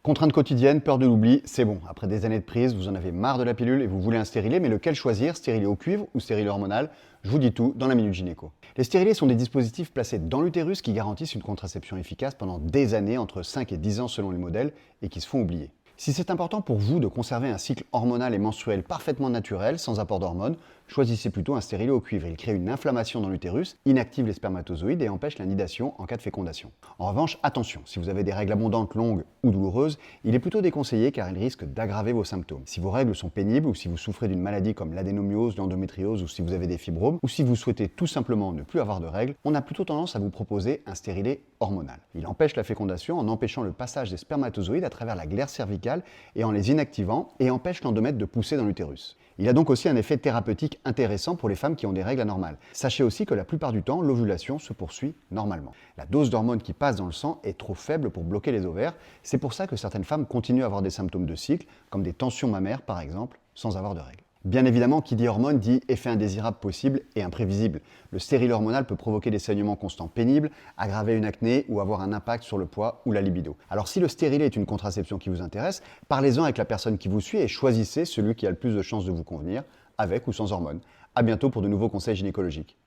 Contrainte quotidienne, peur de l'oubli, c'est bon. Après des années de prise, vous en avez marre de la pilule et vous voulez un stérilet, mais lequel choisir, stérilet au cuivre ou stérilet hormonal? Je vous dis tout dans la Minute Gynéco. Les stérilets sont des dispositifs placés dans l'utérus qui garantissent une contraception efficace pendant des années, entre 5 et 10 ans selon les modèles, et qui se font oublier. Si c'est important pour vous de conserver un cycle hormonal et menstruel parfaitement naturel, sans apport d'hormones, choisissez plutôt un stérilet au cuivre. Il crée une inflammation dans l'utérus, inactive les spermatozoïdes et empêche la nidation en cas de fécondation. En revanche, attention, si vous avez des règles abondantes longues ou douloureuses, il est plutôt déconseillé car il risque d'aggraver vos symptômes. Si vos règles sont pénibles ou si vous souffrez d'une maladie comme l'adénomiose, l'endométriose ou si vous avez des fibromes ou si vous souhaitez tout simplement ne plus avoir de règles, on a plutôt tendance à vous proposer un stérilet hormonal. Il empêche la fécondation en empêchant le passage des spermatozoïdes à travers la glaire cervicale et en les inactivant et empêche l'endomètre de pousser dans l'utérus. Il a donc aussi un effet thérapeutique intéressant pour les femmes qui ont des règles anormales. Sachez aussi que la plupart du temps, l'ovulation se poursuit normalement. La dose d'hormones qui passe dans le sang est trop faible pour bloquer les ovaires. C'est pour ça que certaines femmes continuent à avoir des symptômes de cycle, comme des tensions mammaires par exemple, sans avoir de règles. Bien évidemment, qui dit hormone dit effet indésirable possible et imprévisible. Le stérilet hormonal peut provoquer des saignements constants pénibles, aggraver une acné ou avoir un impact sur le poids ou la libido. Alors si le stérilet est une contraception qui vous intéresse, parlez-en avec la personne qui vous suit et choisissez celui qui a le plus de chances de vous convenir, avec ou sans hormones. À bientôt pour de nouveaux conseils gynécologiques.